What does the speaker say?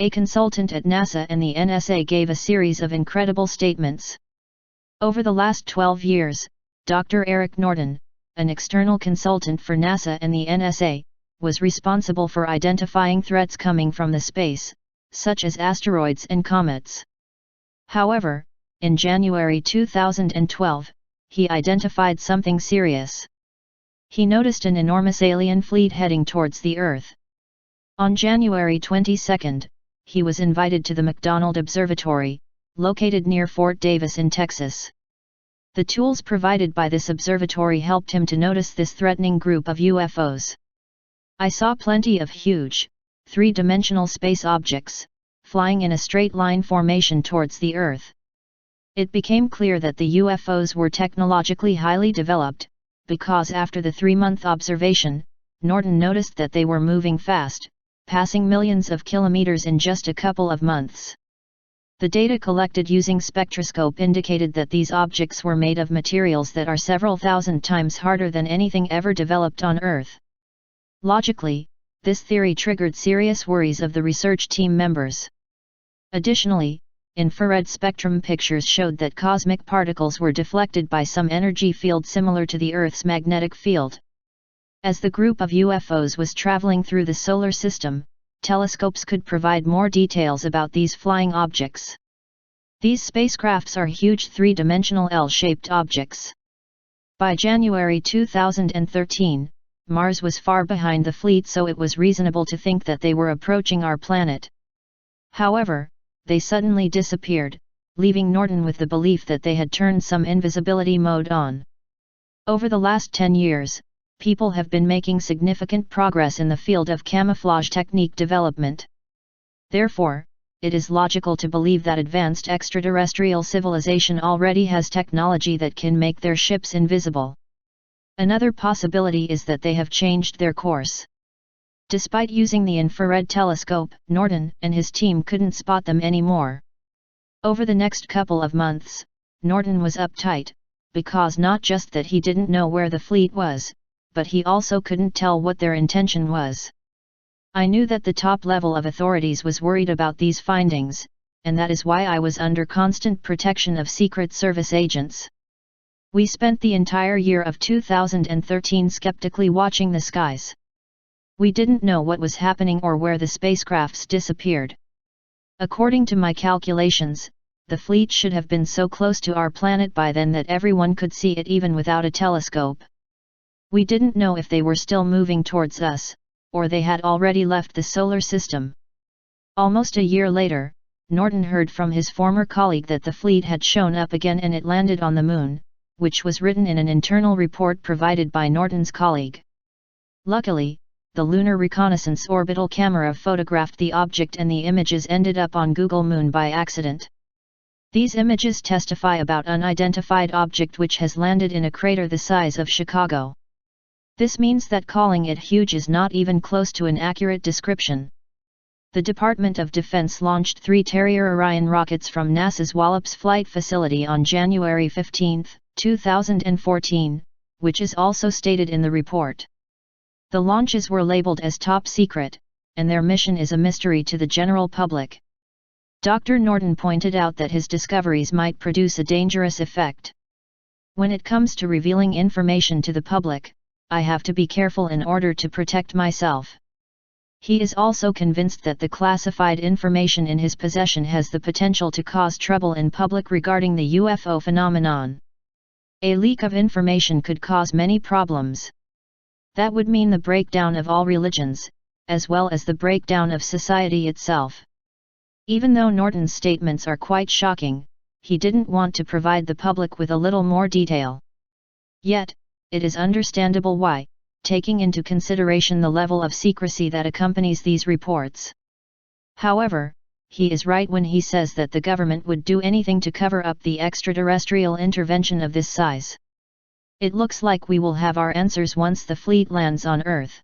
A consultant at NASA and the NSA gave a series of incredible statements. Over the last 12 years, Dr. Eric Norton, an external consultant for NASA and the NSA, was responsible for identifying threats coming from the space, such as asteroids and comets. However, in January 2012, he identified something serious. He noticed an enormous alien fleet heading towards the Earth. On January 22, he was invited to the McDonald Observatory, located near Fort Davis in Texas. The tools provided by this observatory helped him to notice this threatening group of UFOs. I saw plenty of huge, three-dimensional space objects, flying in a straight line formation towards the Earth. It became clear that the UFOs were technologically highly developed, because after the 3-month observation, Norton noticed that they were moving fast, passing millions of kilometers in just a couple of months. The data collected using spectroscope indicated that these objects were made of materials that are several thousand times harder than anything ever developed on Earth. Logically, this theory triggered serious worries of the research team members. Additionally, infrared spectrum pictures showed that cosmic particles were deflected by some energy field similar to the Earth's magnetic field. As the group of UFOs was traveling through the solar system, telescopes could provide more details about these flying objects. These spacecrafts are huge three-dimensional L-shaped objects. By January 2013, Mars was far behind the fleet, so it was reasonable to think that they were approaching our planet. However, they suddenly disappeared, leaving Norton with the belief that they had turned some invisibility mode on. Over the last 10 years, people have been making significant progress in the field of camouflage technique development. Therefore, it is logical to believe that advanced extraterrestrial civilization already has technology that can make their ships invisible. Another possibility is that they have changed their course. Despite using the infrared telescope, Norton and his team couldn't spot them anymore. Over the next couple of months, Norton was uptight, because not just that he didn't know where the fleet was, but he also couldn't tell what their intention was. I knew that the top level of authorities was worried about these findings, and that is why I was under constant protection of Secret Service agents. We spent the entire year of 2013 skeptically watching the skies. We didn't know what was happening or where the spacecrafts disappeared. According to my calculations, the fleet should have been so close to our planet by then that everyone could see it even without a telescope. We didn't know if they were still moving towards us, or they had already left the solar system. Almost a year later, Norton heard from his former colleague that the fleet had shown up again and it landed on the Moon, which was written in an internal report provided by Norton's colleague. Luckily, the Lunar Reconnaissance Orbital Camera photographed the object and the images ended up on Google Moon by accident. These images testify about unidentified object which has landed in a crater the size of Chicago. This means that calling it huge is not even close to an accurate description. The Department of Defense launched 3 Terrier Orion rockets from NASA's Wallops Flight Facility on January 15, 2014, which is also stated in the report. The launches were labeled as top secret, and their mission is a mystery to the general public. Dr. Norton pointed out that his discoveries might produce a dangerous effect. When it comes to revealing information to the public, I have to be careful in order to protect myself. He is also convinced that the classified information in his possession has the potential to cause trouble in public regarding the UFO phenomenon. A leak of information could cause many problems. That would mean the breakdown of all religions, as well as the breakdown of society itself. Even though Norton's statements are quite shocking, he didn't want to provide the public with a little more detail. Yet, it is understandable why, taking into consideration the level of secrecy that accompanies these reports. However, he is right when he says that the government would do anything to cover up the extraterrestrial intervention of this size. It looks like we will have our answers once the fleet lands on Earth.